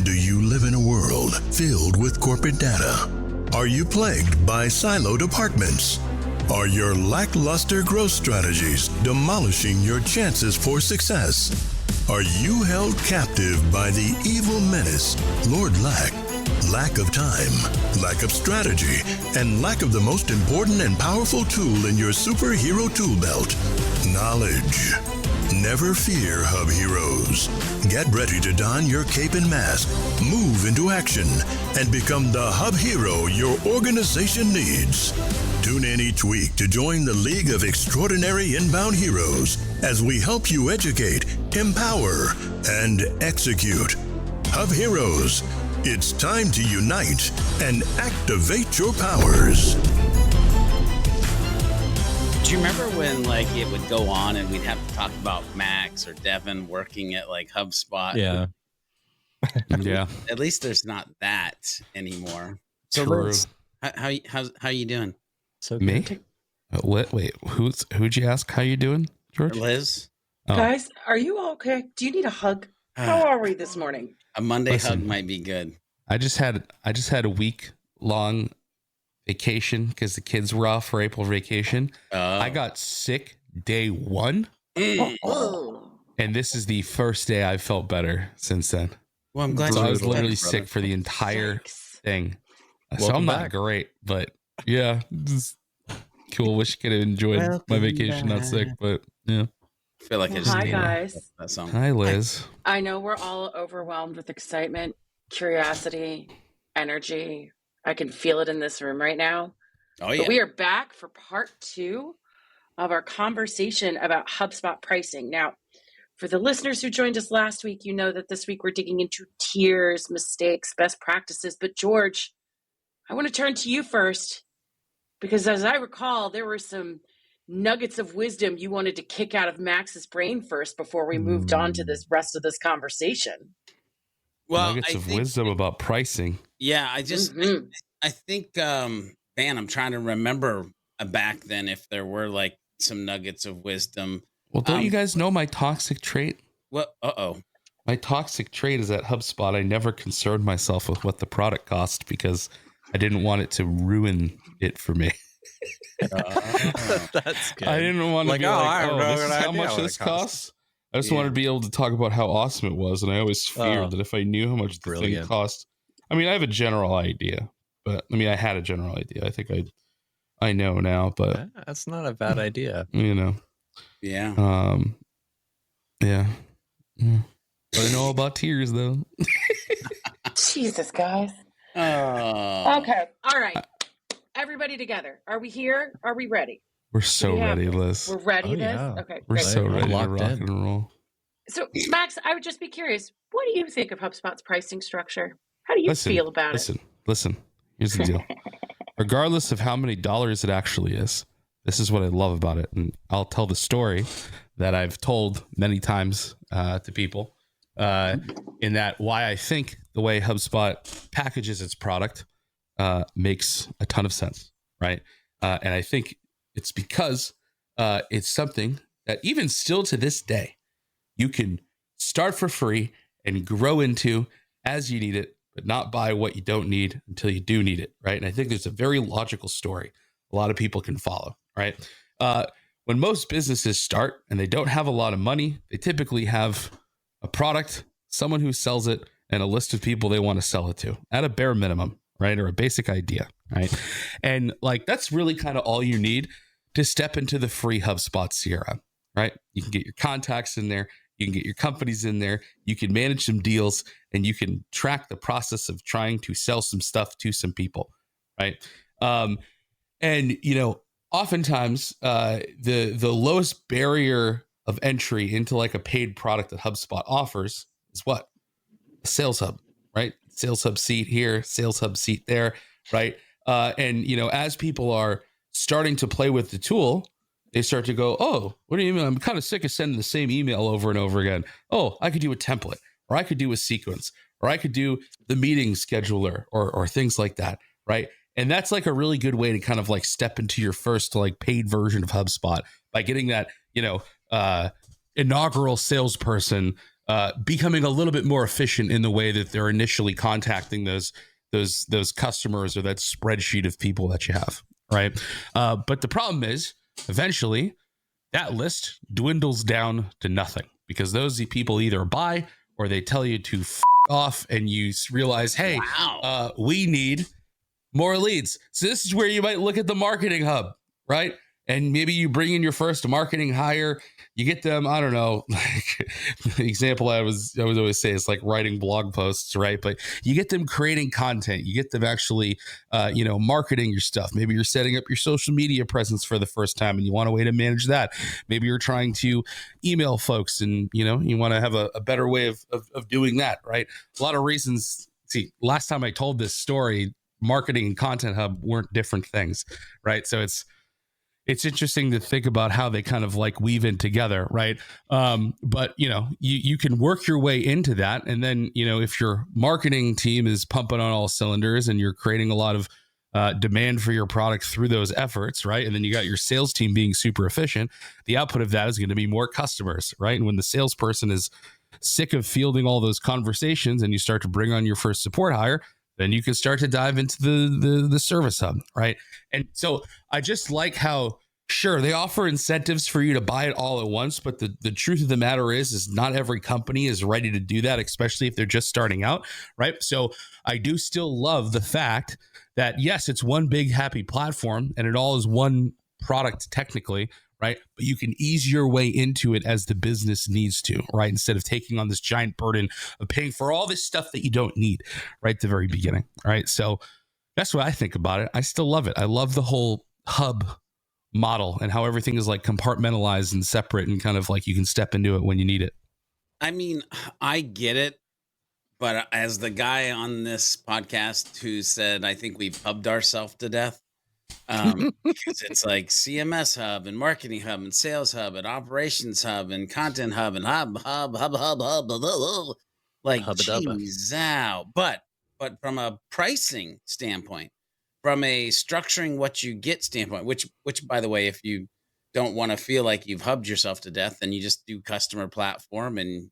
Do you live in a world filled with corporate data? Are you plagued by siloed departments? Are your lackluster growth strategies demolishing your chances for success? Are you held captive by the evil menace, Lord Lack? Lack of time, lack of strategy, and lack of the most important and powerful tool in your superhero tool belt, knowledge. Never fear, HubHeroes. Get ready to don your cape and mask, move into action, and become the Hub Hero your organization needs. Tune in each week to join the League of Extraordinary Inbound Heroes as we help you educate, empower, and execute. HubHeroes, it's time to unite and activate your powers. Do you remember when like it would go on and we'd have to talk about Max or Devin working at like HubSpot? Yeah. Yeah. At least there's not that anymore. So True. Liz, how you doing? So Me? good. Wait, who'd you ask how you doing, George? Liz? Oh. Guys, are you all okay? Do you need a hug? How are we this morning? A Monday Listen. hug might be good. I just had a week long vacation because the kids were off for April vacation. I got sick day one, Oh. and this is the first day I felt better since then. Well, I'm glad So you I was feel better, literally brother. sick for the entire Yikes. thing. So Welcome I'm not back. great, but yeah, this is cool. Wish I could have enjoyed my Welcome vacation, not sick, but yeah. I feel like I just Hi, did guys. that song. Hi, Liz. I know we're all overwhelmed with excitement, curiosity, energy. I can feel it in this room right now. Oh yeah. But we are back for part 2 of our conversation about HubSpot pricing. Now, for the listeners who joined us last week, you know that this week we're digging into tiers, mistakes, best practices. But George, I want to turn to you first, because as I recall, there were some nuggets of wisdom you wanted to kick out of Max's brain first before we moved on to this rest of this conversation. well, Nuggets I of think, wisdom about pricing. Yeah, I Mhm. think man, I'm trying to remember back then if there were like some nuggets of wisdom. Well, don't you guys know my toxic trait? What? Uh-oh. My toxic trait is at HubSpot. I never concerned myself with what the product cost because I didn't want it to ruin it for me. That's good. I didn't want to Like, be oh, I like, have oh, no this is how idea much what it this costs. costs. I just Yeah. wanted to be able to talk about how awesome it was, and I always feared that if I knew how much the thing Brilliant. cost, I mean, I have a general idea, but I mean, I had a general idea. I think I know now, but Yeah, that's not a bad idea. you know, Yeah. yeah. But I know about tears though. Jesus, guys. Oh. Okay. All right. Everybody together. Are we here? Are we ready? We're so We have ready, this. Liz. We're ready Oh, this? yeah. Okay, We're great. so I'm ready to locked rock in. and roll. So, Max, I would just be curious. What do you think of HubSpot's pricing structure? How do you feel about Listen. Here's the deal. Regardless of how many dollars it actually is, this is what I love about it. And I'll tell the story that I've told many times to people in that why I think the way HubSpot packages its product makes a ton of sense, right? And I think it's because it's something that even still to this day, you can start for free and grow into as you need it, but not buy what you don't need until you do need it, right? And I think there's a very logical story a lot of people can follow, right? When most businesses start and they don't have a lot of money, they typically have a product, someone who sells it, and a list of people they want to sell it to at a bare minimum, right? Or a basic idea, right? And like, that's really kind of all you need to step into the free HubSpot CRM, right? You can get your contacts in there. You can get your companies in there. You can manage some deals, and you can track the process of trying to sell some stuff to some people, right? And you know, oftentimes the lowest barrier of entry into like a paid product that HubSpot offers is what? A sales hub, right? Sales hub seat here, sales hub seat there, right? And you know, as people are starting to play with the tool, they start to go, oh, what do you mean? I'm kind of sick of sending the same email over and over again. Oh, I could do a template, or I could do a sequence, or I could do the meeting scheduler, or things like that, right? And that's like a really good way to kind of like step into your first like paid version of HubSpot by getting that, you know, inaugural salesperson becoming a little bit more efficient in the way that they're initially contacting those customers or that spreadsheet of people that you have, right? But the problem is, eventually, that list dwindles down to nothing because those people either buy or they tell you to off, and you realize, hey, we need more leads. So this is where you might look at the marketing hub, right? And maybe you bring in your first marketing hire, you get them, I don't know, like the example I would always say is like writing blog posts, right? But you get them creating content, you get them actually, marketing your stuff. Maybe you're setting up your social media presence for the first time and you want a way to manage that. Maybe you're trying to email folks and, you want to have a better way of doing that, right? A lot of reasons. See, last time I told this story, marketing and content hub weren't different things, right? So it's interesting to think about how they kind of like weave in together, right? But you can work your way into that, and then if your marketing team is pumping on all cylinders and you're creating a lot of demand for your product through those efforts, right? And then you got your sales team being super efficient. The output of that is going to be more customers, right? And when the salesperson is sick of fielding all those conversations, and you start to bring on your first support hire, then you can start to dive into the service hub, right? And so I just like how, sure, they offer incentives for you to buy it all at once, but the truth of the matter is not every company is ready to do that, especially if they're just starting out, right? So I do still love the fact that, yes, it's one big happy platform and it all is one product technically, right? But you can ease your way into it as the business needs to, right? Instead of taking on this giant burden of paying for all this stuff that you don't need right at the very beginning, right? So that's what I think about it. I still love it. I love the whole hub model and how everything is like compartmentalized and separate and kind of like you can step into it when you need it. I mean, I get it. But as the guy on this podcast who said, I think we've hubbed ourselves to death, because it's like CMS hub and marketing hub and sales hub and operations hub and content hub and hub, like, geez, out. But from a pricing standpoint, from a structuring what you get standpoint, which by the way, if you don't want to feel like you've hubbed yourself to death, then you just do customer platform and,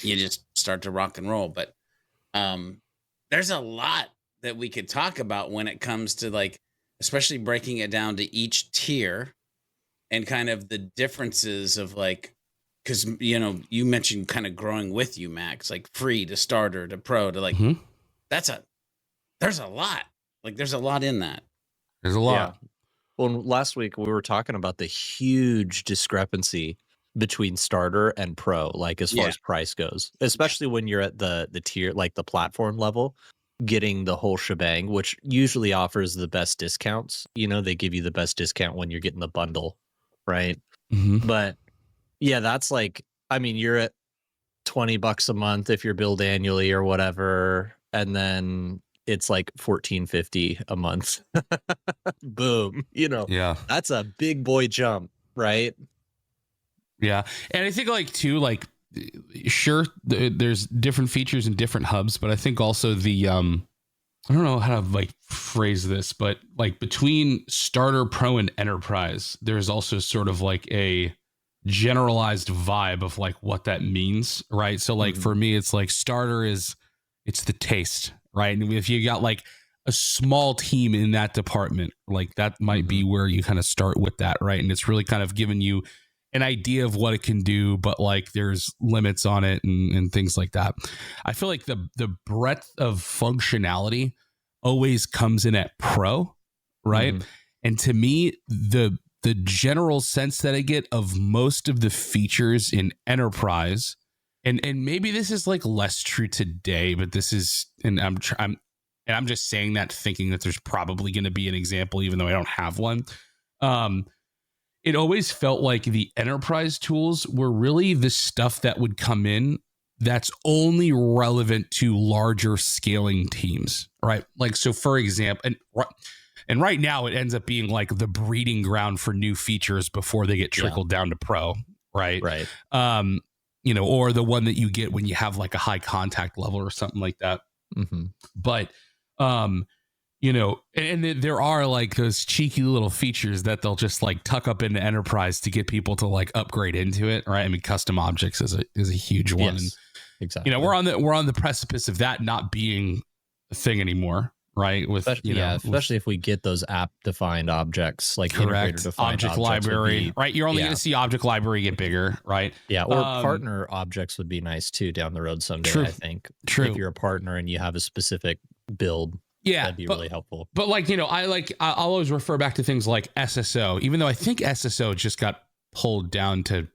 you just start to rock and roll. But there's a lot that we could talk about when it comes to like, especially breaking it down to each tier and kind of the differences of like, because, you mentioned kind of growing with you, Max, like free to starter to pro to like, there's a lot. Like there's a lot in that. There's a lot. Yeah. Well, last week we were talking about the huge discrepancy between starter and pro, like as far as price goes, especially when you're at the tier, like the platform level, getting the whole shebang, which usually offers the best discounts. They give you the best discount when you're getting the bundle, right? Mm-hmm. But yeah, that's like, I mean, you're at $20 a month if you're billed annually or whatever, and then it's like $14.50 a month. Boom. Yeah, that's a big boy jump, right? Yeah. And I think like too, like, sure, there's different features in different hubs, but I think also the, I don't know how to like phrase this, but like between starter, pro, and enterprise, there's also sort of like a generalized vibe of like what that means. Right. So like for me, it's like starter it's the taste, right? And if you got like a small team in that department, like that might be where you kind of start with that. Right. And it's really kind of giving you an idea of what it can do, but like there's limits on it and things like that. I feel like the breadth of functionality always comes in at pro, right? And to me, the general sense that I get of most of the features in enterprise, and maybe this is like less true today, but this is, and I'm just saying that thinking that there's probably going to be an example, even though I don't have one. It always felt like the enterprise tools were really the stuff that would come in that's only relevant to larger scaling teams, right? Like, so for example, and right now it ends up being like the breeding ground for new features before they get trickled down to pro, right? Right. Or the one that you get when you have like a high contact level or something like that. But you know, and there are like those cheeky little features that they'll just like tuck up into enterprise to get people to like upgrade into it, right? I mean, custom objects is a huge one. Yes, and, exactly. you know, we're on the precipice of that not being a thing anymore, right? With especially if we get those app defined objects, like correct object library, right? You're only going to see object library get bigger, right? Yeah, or partner objects would be nice too down the road someday. True. I think True. if you're a partner and you have a specific build. Yeah, that'd be really helpful. But like, you know, I'll always refer back to things like SSO, even though I think SSO just got pulled down to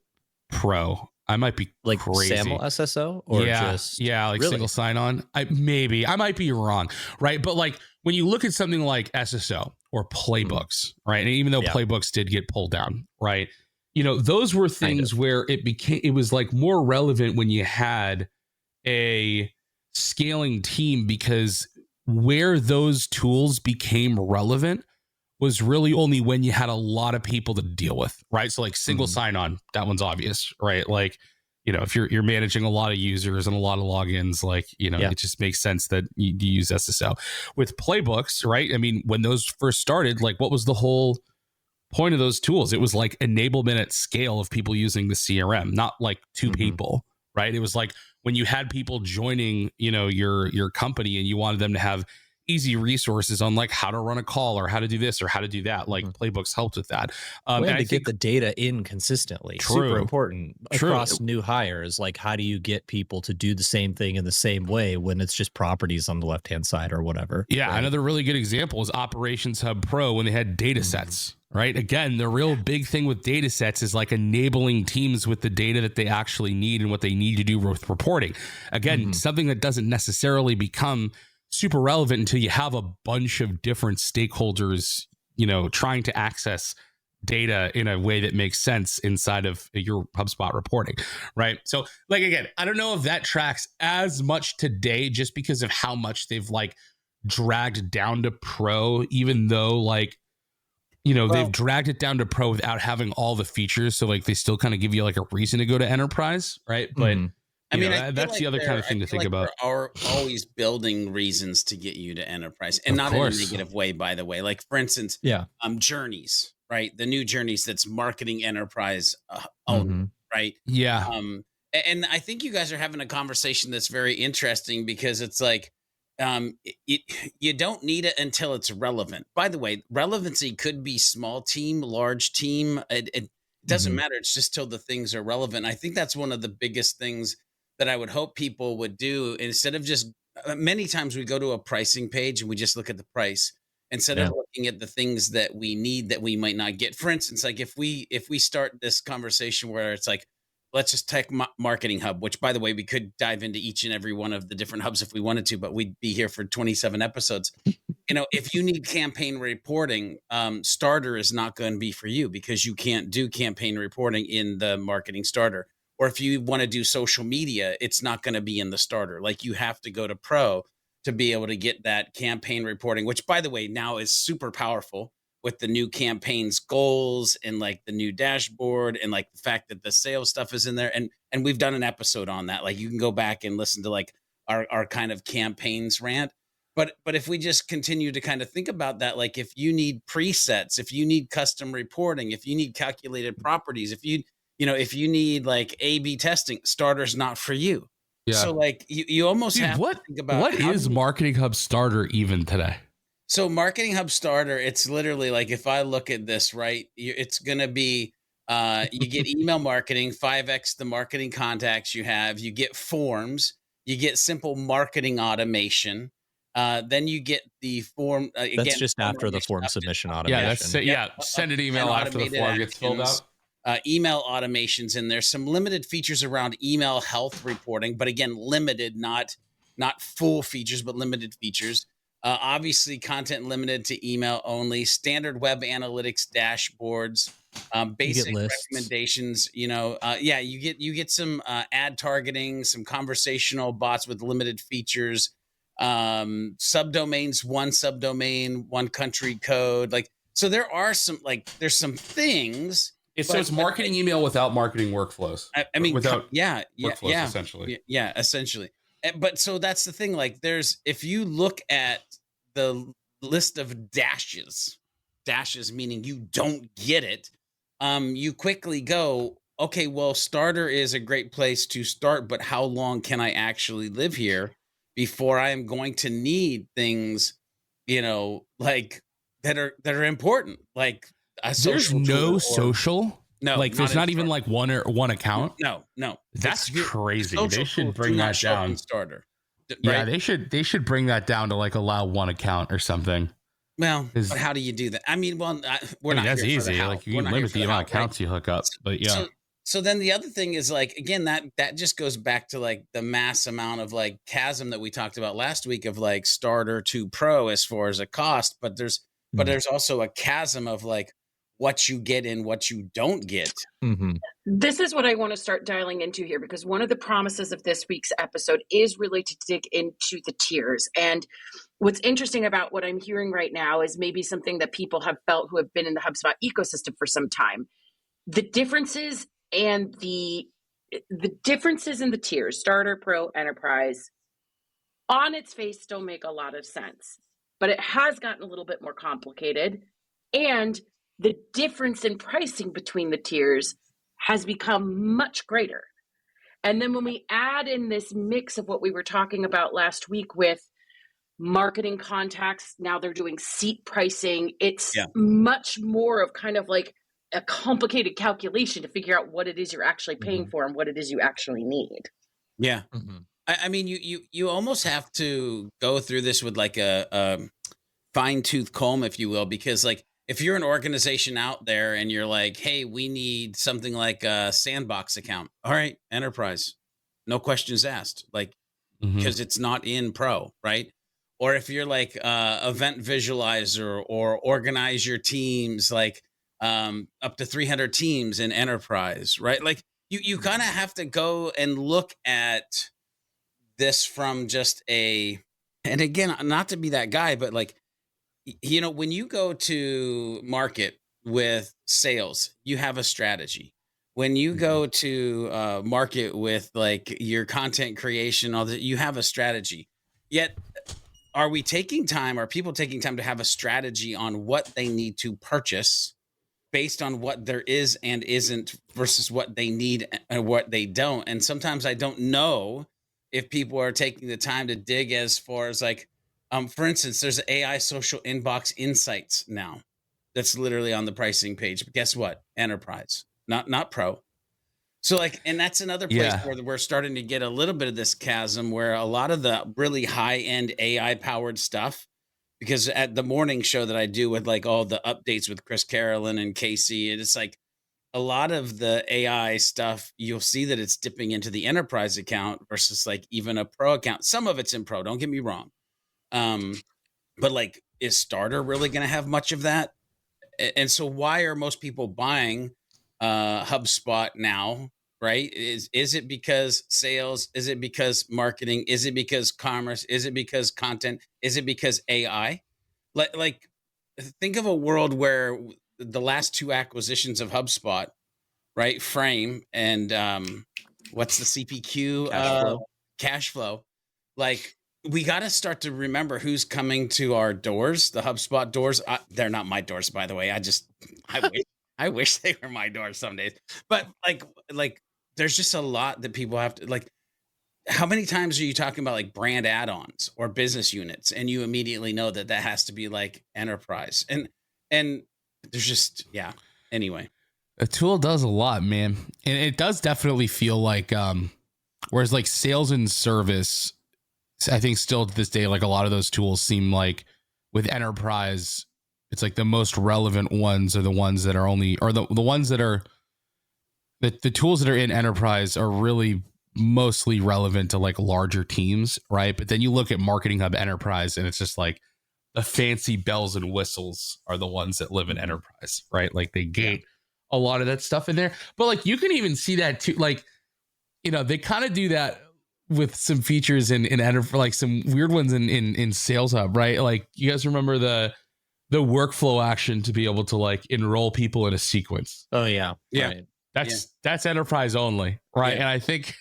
Pro. I might be like crazy. SAML SSO or just like really? single sign on. I might be wrong, right? But like when you look at something like SSO or playbooks, right? And even though playbooks did get pulled down, right? You know, those were things where it was like more relevant when you had a scaling team, because where those tools became relevant was really only when you had a lot of people to deal with, right? So like single sign-on, that one's obvious, right? Like, you know, if you're managing a lot of users and a lot of logins, like, you know, it just makes sense that you use SSO. With playbooks, right? I mean, when those first started, like what was the whole point of those tools? It was like enablement at scale of people using the CRM, not like two people, right? It was like when you had people joining, you know, your company and you wanted them to have easy resources on like how to run a call or how to do this or how to do that. Like playbooks helped with that. And to get the data in consistently, super important across new hires. Like, how do you get people to do the same thing in the same way when it's just properties on the left-hand side or whatever? Yeah. Right? Another really good example is Operations Hub Pro when they had data sets. Right. Again, the real big thing with data sets is like enabling teams with the data that they actually need and what they need to do with reporting. Again, something that doesn't necessarily become super relevant until you have a bunch of different stakeholders, you know, trying to access data in a way that makes sense inside of your HubSpot reporting. Right. So like, again, I don't know if that tracks as much today just because of how much they've like dragged down to Pro, even though like, you know, they've dragged it down to Pro without having all the features. So like they still kind of give you like a reason to go to Enterprise. Right. But I mean, that's like the other kind of thing to think about. Are always building reasons to get you to Enterprise, and not in a negative way, by the way. Like for instance, Journeys, right? The new Journeys that's marketing Enterprise only, right? Yeah. And I think you guys are having a conversation that's very interesting because it's like, you don't need it until it's relevant. By the way, relevancy could be small team, large team. It doesn't matter. It's just till the things are relevant. I think that's one of the biggest things that I would hope people would do instead of just many times we go to a pricing page and we just look at the price instead of looking at the things that we need that we might not get. For instance, like if we start this conversation where it's like, let's just take Marketing Hub, which by the way, we could dive into each and every one of the different hubs if we wanted to, but we'd be here for 27 episodes. You know, if you need campaign reporting, Starter is not going to be for you because you can't do campaign reporting in the Marketing Starter. Or if you want to do social media, it's not going to be in the Starter. Like you have to go to Pro to be able to get that campaign reporting, which by the way, now is super powerful with the new campaigns goals and like the new dashboard and like the fact that the sales stuff is in there. And we've done an episode on that. Like you can go back and listen to like our kind of campaigns rant. But if we just continue to kind of think about that, like if you need presets, if you need custom reporting, if you need calculated properties, if you need like A/B testing, Starter's not for you. Yeah. So like you almost have to think about what is Marketing Hub Starter even today? So Marketing Hub Starter, it's literally like if I look at this, right, it's going to be you get email marketing, 5x the marketing contacts you have, you get forms, you get simple marketing automation. Then you get the form. That's just after the form submission automation. Send an email after the form gets filled out. Email automations in there, some limited features around email health reporting, but again, limited, not full features, but limited features. Obviously, content limited to email only. Standard web analytics dashboards, basic recommendations. You get some ad targeting, some conversational bots with limited features. Subdomains, one subdomain, one country code. Like so, there are some there's some things. It's marketing email without marketing workflows. I mean, without workflows, essentially. Yeah, essentially. But so that's the thing. Like, if you look at the list of dashes meaning you don't get it, you quickly go, okay, well, starter is a great place to start, but how long can I actually live here before I am going to need things, like that are important, like a There's no social. No, like there's not even like one account. No. That's crazy. They should tools bring do not that show up in down. starter. Yeah, Right? they should bring that down to like allow one account or something. Well, but how do you do that? I mean, well, we're not that's here for the easy. how. Like you We're can not here limit for the how, amount of accounts you hook up. But yeah. So then the other thing is like, again, that just goes back to like the mass amount of like chasm that we talked about last week of like starter to pro as far as a cost, but there's also a chasm of like what you get and what you don't get. Mm-hmm. This is what I want to start dialing into here, because one of the promises of this week's episode is really to dig into the tiers. And what's interesting about what I'm hearing right now is maybe something that people have felt who have been in the HubSpot ecosystem for some time. The differences and the differences in the tiers, starter, pro, enterprise, on its face still make a lot of sense, but it has gotten a little bit more complicated. And the difference in pricing between the tiers has become much greater. And then when we add in this mix of what we were talking about last week with marketing contacts, now they're doing seat pricing. It's much more of kind of like a complicated calculation to figure out what it is you're actually paying for and what it is you actually need. Yeah. Mm-hmm. I mean, you almost have to go through this with like a fine tooth comb, if you will, because like if you're an organization out there and you're like, hey, we need something like a sandbox account. All right, enterprise, no questions asked, like, because it's not in pro, right? Or if you're like event visualizer or organize your teams, like up to 300 teams in enterprise, right? Like you kind of have to go and look at this from just and again, not to be that guy, but like, when you go to market with sales, you have a strategy. When you go to market with like your content creation, all that, you have a strategy. Yet, are people taking time to have a strategy on what they need to purchase based on what there is and isn't versus what they need and what they don't? And sometimes I don't know if people are taking the time to dig as far as like, for instance, there's AI social inbox insights now that's literally on the pricing page. But guess what? Enterprise, not pro. So like, and that's another place where we're starting to get a little bit of this chasm where a lot of the really high end AI powered stuff, because at the morning show that I do with like all the updates with Chris Carolyn and Casey, it's like a lot of the AI stuff, you'll see that it's dipping into the enterprise account versus like even a pro account. Some of it's in pro, don't get me wrong. But like, is starter really going to have much of that? And so why are most people buying HubSpot now, right? Is it because sales? Is it because marketing? Is it because commerce? Is it because content? Is it because AI? Like think of a world where the last two acquisitions of HubSpot, right? Frame and what's the CPQ? Cash flow. Like, we got to start to remember who's coming to our doors, the HubSpot doors. They're not my doors, by the way. I wish they were my doors some days. But like, there's just a lot that people have to like. How many times are you talking about like brand add-ons or business units, and you immediately know that has to be like enterprise, and there's just Anyway, a tool does a lot, man, and it does definitely feel like whereas like sales and service, I think still to this day, like a lot of those tools seem like with enterprise, it's like the most relevant ones are the ones that are only, or the ones that are the tools that are in enterprise are really mostly relevant to like larger teams, right? But then you look at Marketing Hub Enterprise and it's just like the fancy bells and whistles are the ones that live in enterprise, right? Like they gate a lot of that stuff in there. But like you can even see that too, like, they kind of do that with some features in like some weird ones in Sales Hub, right? Like you guys remember the workflow action to be able to like enroll people in a sequence. Oh yeah. Right. That's enterprise only, right? And I think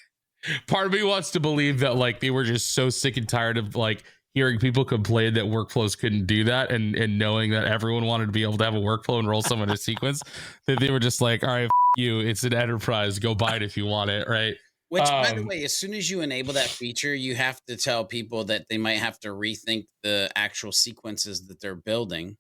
part of me wants to believe that like they were just so sick and tired of like hearing people complain that workflows couldn't do that, and knowing that everyone wanted to be able to have a workflow and roll someone a sequence, that they were just like, all right, you, it's an enterprise, go buy it if you want it, right? Which, by the way, as soon as you enable that feature, you have to tell people that they might have to rethink the actual sequences that they're building.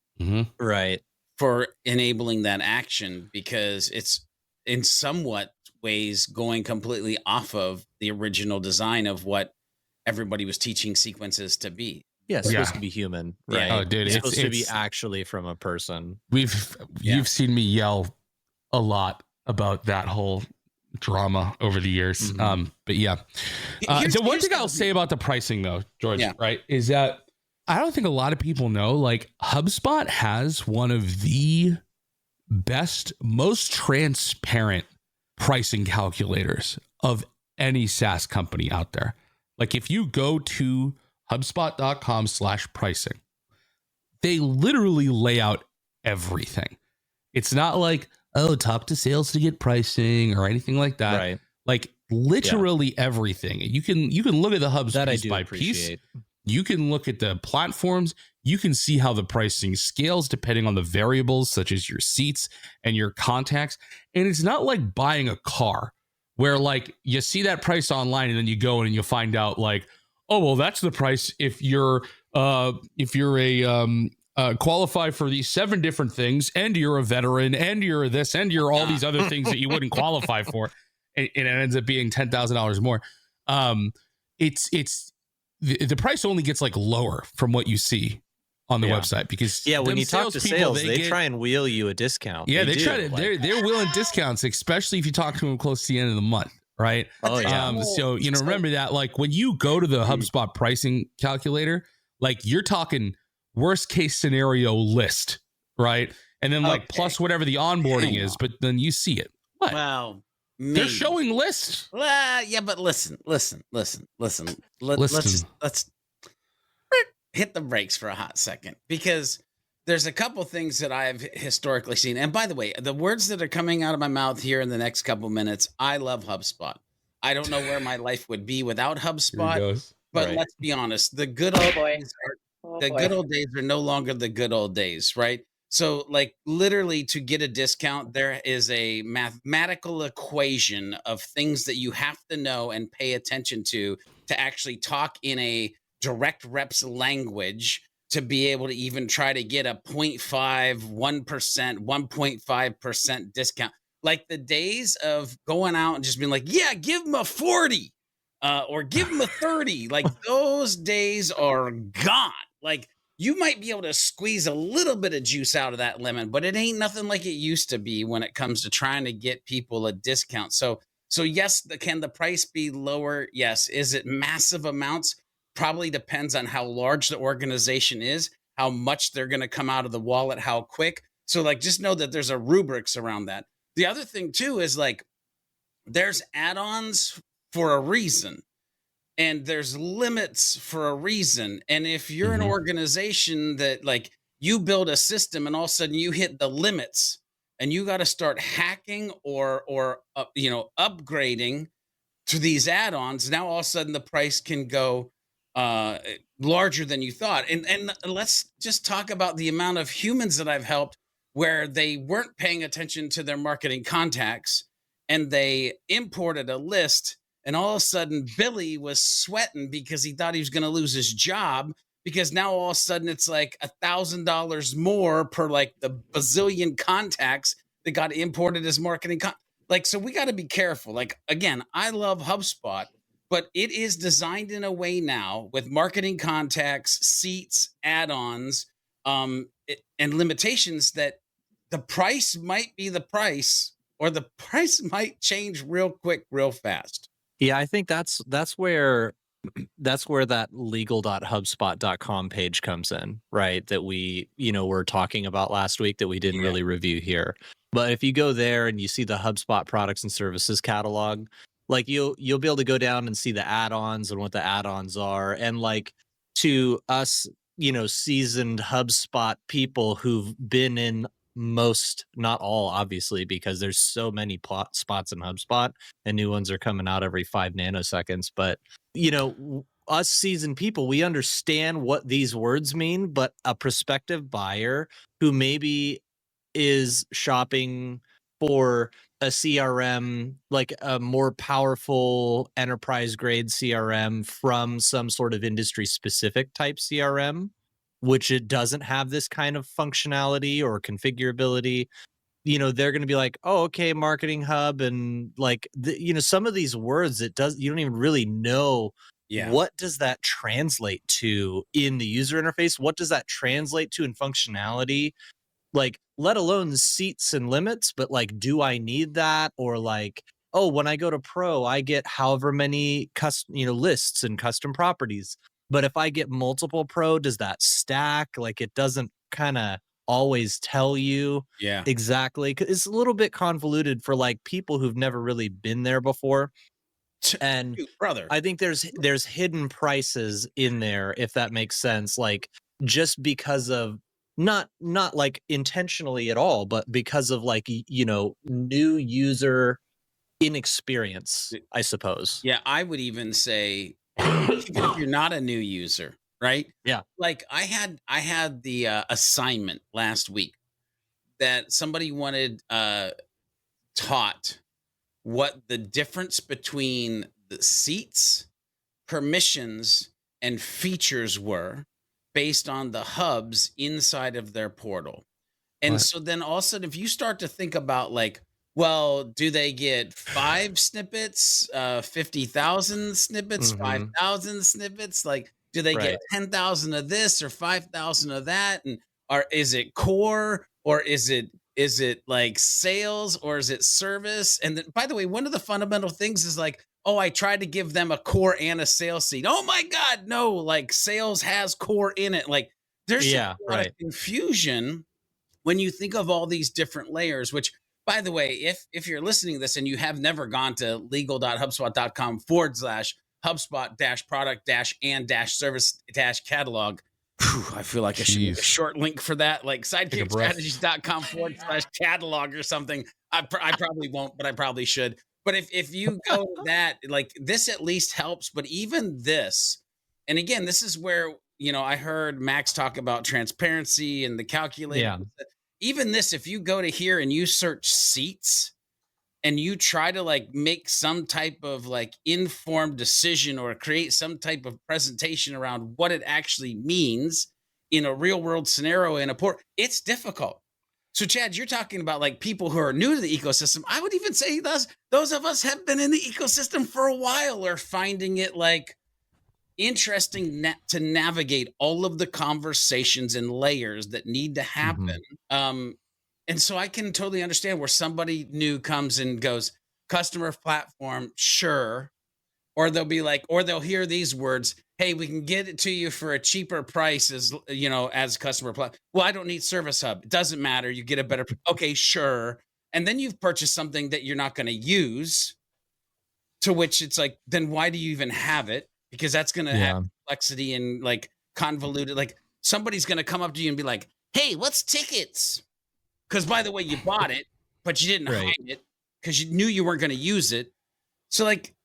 Right. For enabling that action, because it's in somewhat ways going completely off of the original design of what everybody was teaching sequences to be. Yeah, it's supposed to be human, right? Oh, dude, it's supposed to be actually from a person. You've seen me yell a lot about that whole drama over the years. But yeah, the one thing I'll say about the pricing though, George, right, is that I don't think a lot of people know, like, HubSpot has one of the best, most transparent pricing calculators of any SaaS company out there. Like, if you go to HubSpot.com/pricing, they literally lay out everything. It's not like, oh, talk to sales to get pricing or anything like that. Right. Like, literally everything. You can look at the hubs that piece by piece. You can look at the platforms. You can see how the pricing scales depending on the variables, such as your seats and your contacts. And it's not like buying a car where, like, you see that price online and then you go in and you find out, like, oh, well, that's the price if you're a qualify for these 7 different things, and you're a veteran, and you're this, and you're all these other things that you wouldn't qualify for, and it ends up being $10,000 more. The price only gets, like, lower from what you see on the website, because when you talk to sales, they try and wheel you a discount. Yeah, they try to. They're wheeling discounts, especially if you talk to them close to the end of the month, right? Oh yeah. So remember that, like, when you go to the HubSpot pricing calculator, like, you're talking worst case scenario list, right? And then plus whatever the onboarding is, but then you see it. What? Well, maybe. They're showing lists. Yeah, but listen. Let's hit the brakes for a hot second, because there's a couple things that I've historically seen. And by the way, the words that are coming out of my mouth here in the next couple minutes, I love HubSpot. I don't know where my life would be without HubSpot, but let's be honest, the good old good old days are no longer the good old days, right? So, like, literally, to get a discount, there is a mathematical equation of things that you have to know and pay attention to actually talk in a direct reps language to be able to even try to get a 0.5, 1%, 1.5% discount. Like, the days of going out and just being like, yeah, give them a 40 or give them a 30. Like, those days are gone. Like, you might be able to squeeze a little bit of juice out of that lemon, but it ain't nothing like it used to be when it comes to trying to get people a discount. So yes, can the price be lower? Yes. Is it massive amounts? Probably depends on how large the organization is, how much they're going to come out of the wallet, how quick. So, like, just know that there's a rubrics around that. The other thing too is, like, there's add-ons for a reason, and there's limits for a reason. And if you're an organization that, like, you build a system and all of a sudden you hit the limits and you got to start hacking or upgrading to these add-ons, now all of a sudden the price can go larger than you thought. And let's just talk about the amount of humans that I've helped where they weren't paying attention to their marketing contacts and they imported a list, and all of a sudden Billy was sweating because he thought he was going to lose his job, because now all of a sudden it's like $1,000 more per, like, the bazillion contacts that got imported as marketing. So we got to be careful. Like, again, I love HubSpot, but it is designed in a way now with marketing contacts, seats, add-ons, and limitations that the price might be the price, or the price might change real quick, real fast. Yeah, I think that's where that legal.hubspot.com page comes in, right? That we, were talking about last week that we didn't really review here. But if you go there and you see the HubSpot products and services catalog, like, you'll be able to go down and see the add-ons and what the add-ons are. And, like, to us, seasoned HubSpot people who've been in most, not all, obviously, because there's so many spots in HubSpot and new ones are coming out every 5 nanoseconds. But, us seasoned people, we understand what these words mean, but a prospective buyer who maybe is shopping for a CRM, like a more powerful enterprise grade CRM from some sort of industry specific type CRM, which it doesn't have this kind of functionality or configurability, they're going to be like, oh, okay, Marketing Hub. And like, some of these words, you don't even really know what does that translate to in the user interface? What does that translate to in functionality? Like, let alone seats and limits, but like, do I need that? Or like, oh, when I go to Pro, I get however many lists and custom properties. But if I get multiple Pro, does that stack? Like, it doesn't kind of always tell you exactly. 'Cause it's a little bit convoluted for like people who've never really been there before. And brother, I think there's hidden prices in there, if that makes sense. Like, just because of not like intentionally at all, but because of like, new user inexperience, I suppose. Yeah, I would even say, even if you're not a new user, right? Yeah. Like I had the assignment last week that somebody wanted taught what the difference between the seats, permissions, and features were based on the hubs inside of their portal. And so then all of a sudden, if you start to think about like, well, do they get 5 snippets, 50,000 snippets, 5,000 snippets? Like, do they get 10,000 of this or 5,000 of that? And is it core, or is it like sales, or is it service? And then, by the way, one of the fundamental things is like, oh, I tried to give them a core and a sales seat. Oh my God, no, like sales has core in it. Like there's a lot of confusion when you think of all these different layers, which, by the way, if you're listening to this and you have never gone to legal.hubspot.com/hubspot-product-and-service-catalog, I feel like I should make a short link for that, like sidekickstrategies.com/catalog or something. I probably won't, but I probably should. But if you go to that, like this at least helps. But even this, and again, this is where, I heard Max talk about transparency and the calculator. Yeah. Even this, if you go to here and you search seats and you try to like make some type of like informed decision or create some type of presentation around what it actually means in a real world scenario in a port, it's difficult. So Chad, you're talking about like people who are new to the ecosystem. I would even say those of us have been in the ecosystem for a while are finding it like interesting to navigate all of the conversations and layers that need to happen. And so I can totally understand where somebody new comes and goes, customer platform, sure. Or they'll be like, or they'll hear these words, hey, we can get it to you for a cheaper price as customer platform. Well, I don't need Service Hub. It doesn't matter. You get a better, okay, sure. And then you've purchased something that you're not going to use, to which it's like, then why do you even have it? Because that's going to have complexity and like convoluted, like somebody's going to come up to you and be like, hey, what's tickets? Because by the way, you bought it, but you didn't hide it because you knew you weren't going to use it. So like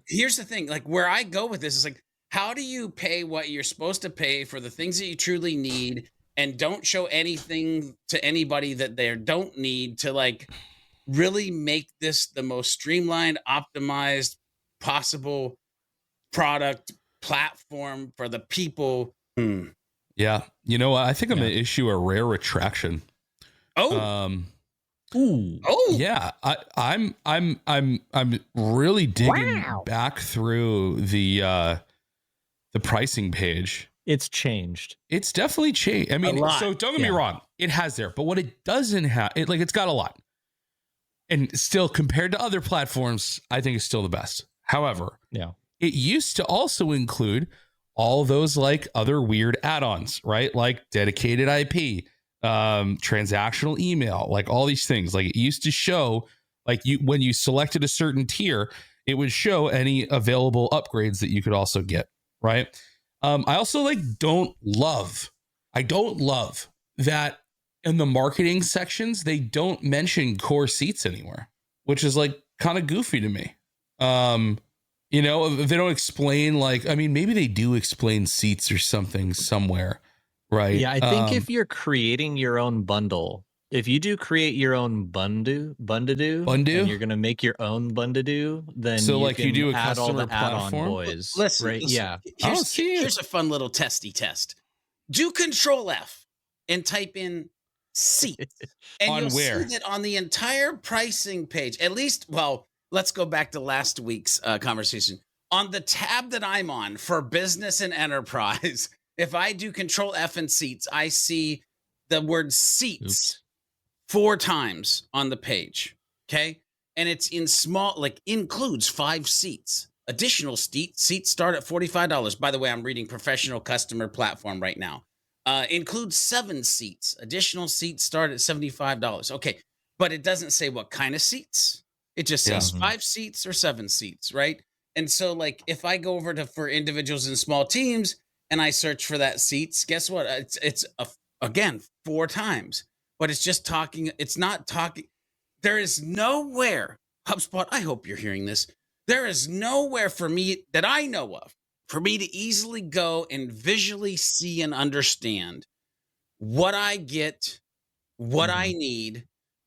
here's the thing, like where I go with this is like, how do you pay what you're supposed to pay for the things that you truly need and don't show anything to anybody that they don't need to like really make this the most streamlined, optimized possible product platform for the people? Yeah. You know, I think I'm going to issue a rare retraction. Yeah. I'm really digging back through the pricing page. It's changed. It's definitely changed. I mean, so don't get me wrong. It has there, but what it doesn't have, it's got a lot. And still, compared to other platforms, I think it's still the best. However, it used to also include all those like other weird add-ons, right? Like dedicated IP, transactional email, like all these things. Like it used to show, like when you selected a certain tier, it would show any available upgrades that you could also get, right? I also don't love that in the marketing sections, they don't mention core seats anymore, which is like kind of goofy to me. You know, if they don't explain, like, I mean, maybe they do explain seats or something somewhere, right? Yeah, I think if you're creating your own bundle, if you do create your own bundadoo, and you're gonna make your own bundadoo, then so you like can you do a add all customer the add-on platform. boys. Listen, right? Yeah. Here's a fun little testy test. Do Control F and type in seats, and On you'll where? see that on the entire pricing page. At least, well, let's go back to last week's conversation. On the tab that I'm on for business and enterprise, if I do Control F and seats, I see the word seats 4 times on the page. Okay. And it's in small, like includes 5 seats. Additional seats start at $45. By the way, I'm reading Professional Customer Platform right now. Includes 7 seats. Additional seats start at $75. Okay. But it doesn't say what kind of seats. It just says 5 seats or 7 seats, right? And so, like, if I go over to for individuals and small teams and I search for that seats, guess what? It's again 4 times, but it's just talking. It's not talking. There is nowhere, HubSpot, I hope you're hearing this. There is nowhere for me that I know of for me to easily go and visually see and understand what I get, what I need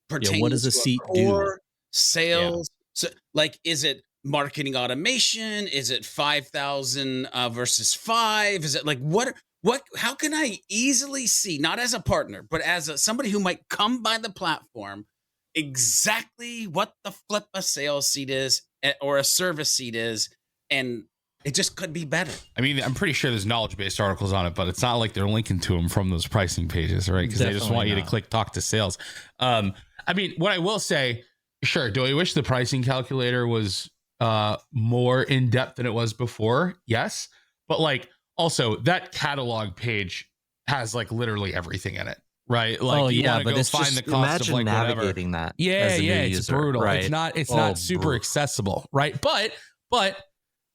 pertaining what does a to seat core sales. So, like, is it marketing automation? Is it 5,000 versus 5? Is it like what, how can I easily see, not as a partner, but as somebody who might come by the platform, exactly what the flip a sales seat is or a service seat is, and it just could be better. I mean, I'm pretty sure there's knowledge-based articles on it, but it's not like they're linking to them from those pricing pages, right? Because they just want you to click talk to sales. I mean, what I will say, sure, do I wish the pricing calculator was more in-depth than it was before? Yes. But like also that catalog page has like literally everything in it. Right. Like, but it's find just, the cost imagine of like navigating whatever. that. Yeah, as a new it's user, brutal. Right? It's not super accessible, right? But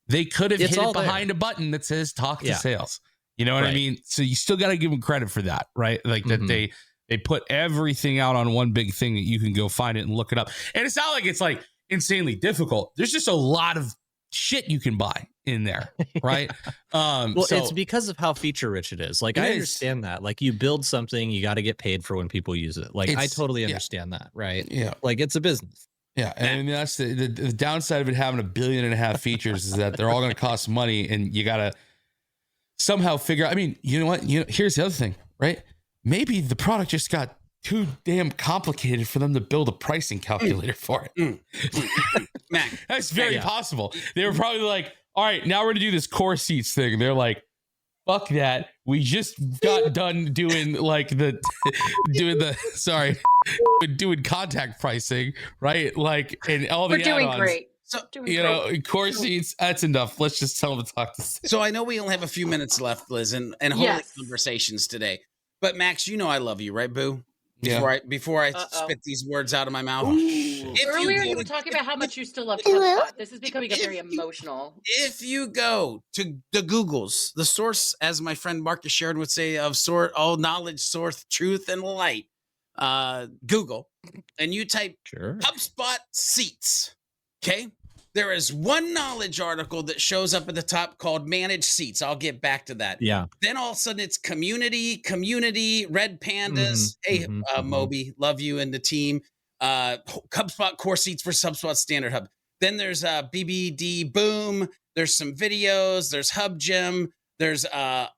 they could have hit it behind a button that says talk to sales. You know what I mean? So you still got to give them credit for that, right? Like that they put everything out on one big thing that you can go find it and look it up. And it's not like it's like insanely difficult. There's just a lot of shit you can buy in there, right? It's because of how feature rich it is. Like I understand that. Like you build something, you got to get paid for when people use it. Like I totally understand that, right? Yeah. Like it's a business. Yeah, and that's the downside of it having 1.5 billion features is that they're all going to cost money, and you got to somehow figure out. I mean, you know what? Here's the other thing, right? Maybe the product just got too damn complicated for them to build a pricing calculator for it. That's very possible. They were probably like, all right, now we're going to do this core seats thing. And they're like, fuck that. We just got done doing like doing contact pricing, right? Like, and all the We're doing add-ons. great. So, core seats, that's enough. Let's just tell them to talk to sales. So I know we only have a few minutes left, Liz, and holy conversations today. But Max, I love you, right, boo? Before I spit these words out of my mouth. Earlier you were talking about how much you still love HubSpot. This is becoming very emotional. If you go to the Googles, the source, as my friend Marcus Sheridan would say, of all knowledge, source, truth, and light, Google, and you type HubSpot seats, okay? There is one knowledge article that shows up at the top called Manage Seats. I'll get back to that. Yeah. Then all of a sudden it's community, Red Pandas. Moby, love you and the team. HubSpot Core Seats for HubSpot Standard Hub. Then there's BBD Boom. There's some videos. There's HubGem. There's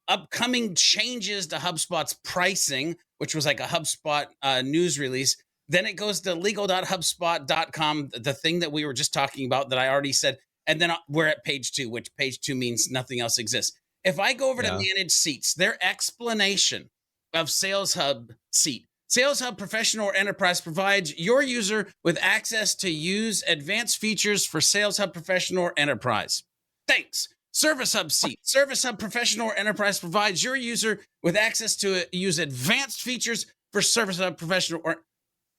upcoming changes to HubSpot's pricing, which was like a HubSpot news release. Then it goes to legal.hubspot.com, the thing that we were just talking about that I already said. And then we're at page 2, which page 2 means nothing else exists. If I go over to Manage Seats, their explanation of Sales Hub seat. Sales Hub Professional or Enterprise provides your user with access to use advanced features for Sales Hub Professional or Enterprise. Thanks. Service Hub seat. Service Hub Professional or Enterprise provides your user with access to use advanced features for Service Hub Professional or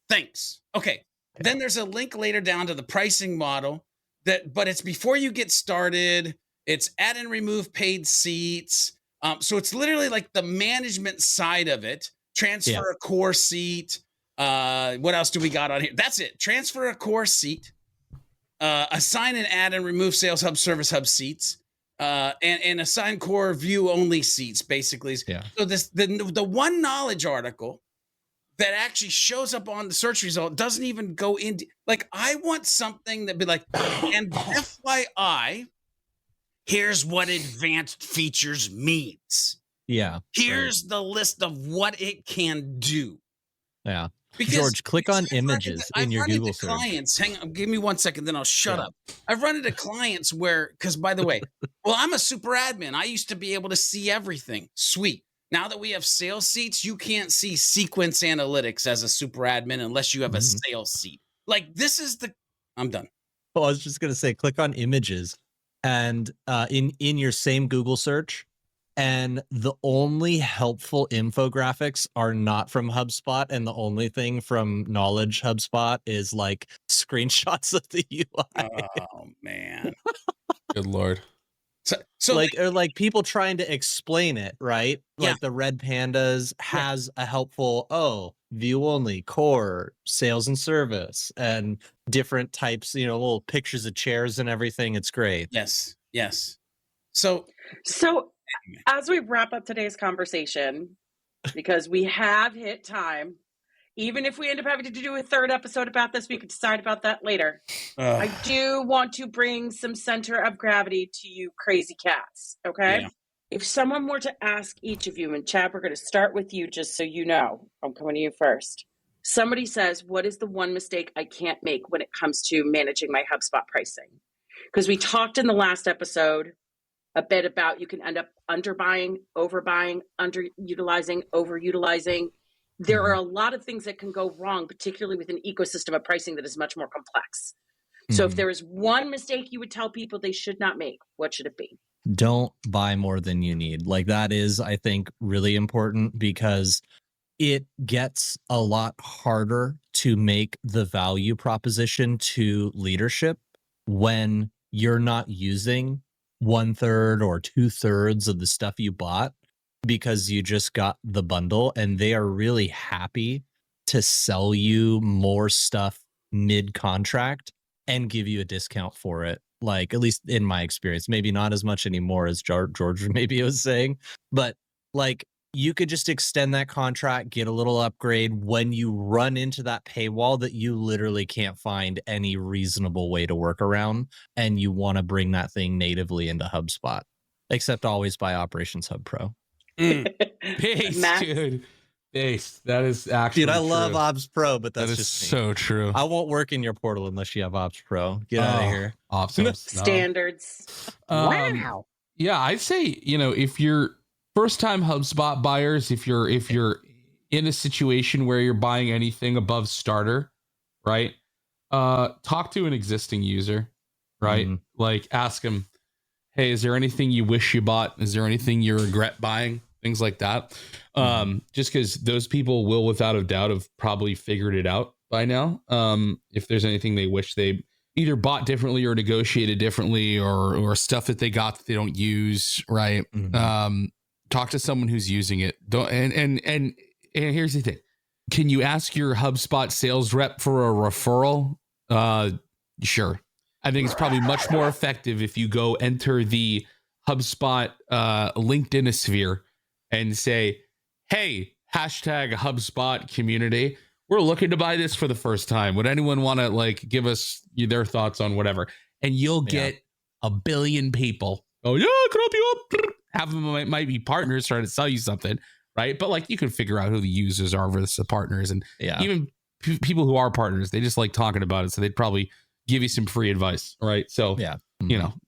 Thanks. Okay. Then there's a link later down to the pricing model but it's before you get started. It's add and remove paid seats. So it's literally like the management side of it. Transfer a core seat. What else do we got on here? That's it. Transfer a core seat. assign and add and remove Sales Hub, Service Hub seats, and assign core view only seats, basically. Yeah. So the one knowledge article that actually shows up on the search result doesn't even go into, like, I want something that be like, and FYI, here's what advanced features means. Yeah. Here's the list of what it can do. Yeah. Because George, click on images in your Google search. Clients, hang on, give me 1 second, then I'll shut up. I've run into clients where, because by the way, well, I'm a super admin. I used to be able to see everything. Sweet. Now that we have sales seats, you can't see sequence analytics as a super admin unless you have a sales seat. Like, this is I'm done. Well, I was just going to say, click on images and in your same Google search. And the only helpful infographics are not from HubSpot. And the only thing from Knowledge HubSpot is like screenshots of the UI. Oh, man. Good Lord. So like people trying to explain it, right? Like the Red Pandas has a helpful, view only, core, sales and service, and different types, little pictures of chairs and everything. It's great. Yes. So as we wrap up today's conversation, because we have hit time, even if we end up having to do a third episode about this, we could decide about that later. I do want to bring some center of gravity to you crazy cats, okay? Yeah. If someone were to ask each of you, and Chad, we're going to start with you just so you know. I'm coming to you first. Somebody says, what is the one mistake I can't make when it comes to managing my HubSpot pricing? Because we talked in the last episode a bit about you can end up underbuying, overbuying, underutilizing, overutilizing. There are a lot of things that can go wrong, particularly with an ecosystem of pricing that is much more complex. So if there is one mistake you would tell people they should not make, what should it be? Don't buy more than you need. Like, that is, I think, really important, because it gets a lot harder to make the value proposition to leadership when you're not using 1/3 or 2/3 of the stuff you bought, because you just got the bundle, and they are really happy to sell you more stuff mid-contract and give you a discount for it. Like, at least in my experience, maybe not as much anymore as George maybe was saying, but like, you could just extend that contract, get a little upgrade when you run into that paywall that you literally can't find any reasonable way to work around, and you want to bring that thing natively into HubSpot, except always buy Operations Hub Pro. Base, dude. Base. That is actually I true. love Ops Pro, but that's just so true. I won't work in your portal unless you have Ops Pro. Get out of here. Ops Standards. Wow. Yeah, I'd say, if you're first-time HubSpot buyers, if you're in a situation where you're buying anything above starter, right? Talk to an existing user, right? Like, ask them, hey, is there anything you wish you bought? Is there anything you regret buying? Things like that. Just because those people will, without a doubt, have probably figured it out by now. If there's anything they wish they either bought differently or negotiated differently, or stuff that they got that they don't use, right? Talk to someone who's using it. And here's the thing. Can you ask your HubSpot sales rep for a referral? Sure. I think it's probably much more effective if you go enter the HubSpot LinkedIn sphere and say, hey, #HubSpot community, we're looking to buy this for the first time. Would anyone want to give us their thoughts on whatever? And you'll get a billion people. Oh yeah, I can help you up. Half of them might be partners trying to sell you something, right? But you can figure out who the users are versus the partners, and even people who are partners, they just like talking about it, so they'd probably give you some free advice, right? So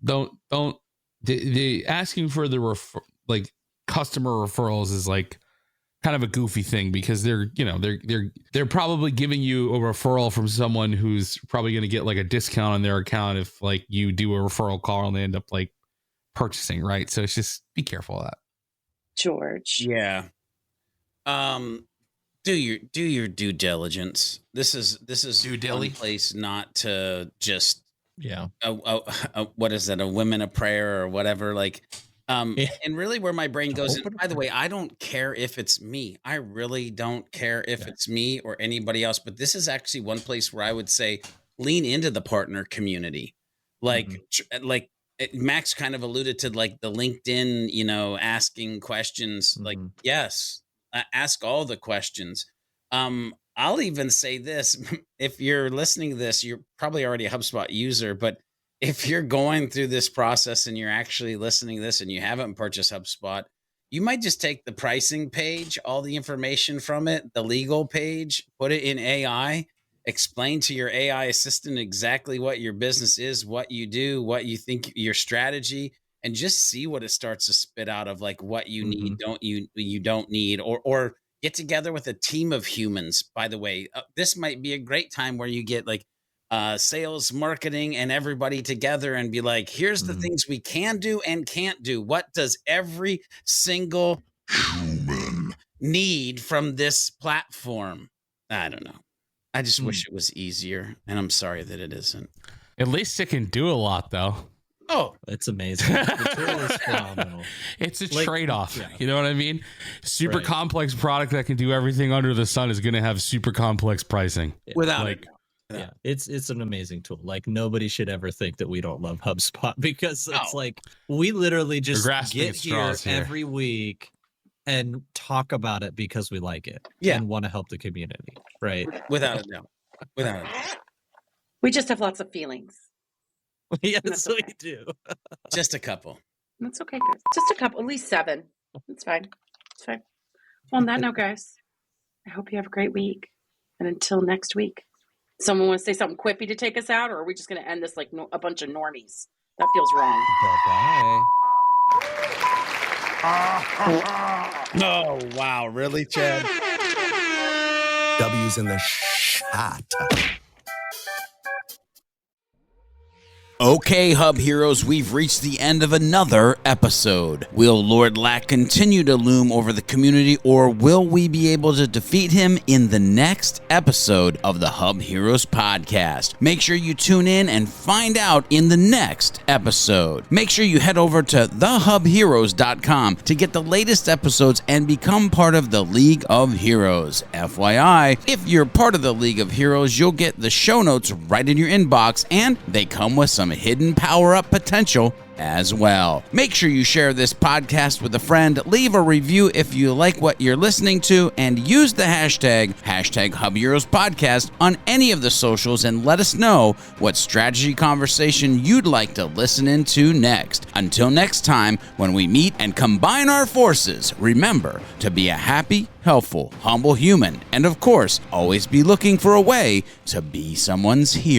don't the asking for the customer referrals is kind of a goofy thing, because they're probably giving you a referral from someone who's probably going to get a discount on their account if you do a referral call and they end up purchasing, right? So it's just, be careful of that. George. Yeah. Do your due diligence. This is one place not to just what is that, a women of prayer or whatever, and really where my brain goes, and by the way, I don't care if it's me. I really don't care if it's me or anybody else, but this is actually one place where I would say, lean into the partner community. Like Max kind of alluded to, like the LinkedIn, asking questions. Like, yes, ask all the questions. I'll even say this: if you're listening to this, you're probably already a HubSpot user, but if you're going through this process and you're actually listening to this and you haven't purchased HubSpot, you might just take the pricing page, all the information from it, the legal page, put it in AI, explain to your AI assistant exactly what your business is, what you do, what you think your strategy, and just see what it starts to spit out of, like what you need, you don't need, or get together with a team of humans. By the way, this might be a great time where you get like sales, marketing, and everybody together and be like, here's the things we can do and can't do. What does every single human need from this platform? I don't know. I just wish it was easier, and I'm sorry that it isn't. At least it can do a lot, though. Oh, it's amazing. The tool is phenomenal. It's a trade-off. Yeah. You know what I mean? Super complex product that can do everything under the sun is going to have super complex pricing. Without it. Yeah, it's an amazing tool. Like, nobody should ever think that we don't love HubSpot, because it's like we literally just get here every week and talk about it because we like it and want to help the community, right? Without a doubt. Without a doubt. We just have lots of feelings. Yes, we do. Just a couple. That's okay, guys. Just a couple, at least 7. It's fine. It's fine. Well, on that note, guys, I hope you have a great week. And until next week. Someone want to say something quippy to take us out, or are we just going to end this like a bunch of normies? That feels wrong. Bye-bye. Oh, wow. Really, Chad? W's in the shot. Okay, Hub Heroes, we've reached the end of another episode. Will Lord Lack continue to loom over the community, or will we be able to defeat him in the next episode of the Hub Heroes Podcast? Make sure you tune in and find out in the next episode. Make sure you head over to thehubheroes.com to get the latest episodes and become part of the League of Heroes. FYI, if you're part of the League of Heroes, you'll get the show notes right in your inbox, and they come with some hidden power-up potential as well. Make sure you share this podcast with a friend, leave a review if you like what you're listening to, and use the hashtag HubHeroes Podcast on any of the socials, and let us know what strategy conversation you'd like to listen into next. Until next time, when we meet and combine our forces, remember to be a happy, helpful, humble human, and of course, always be looking for a way to be someone's hero.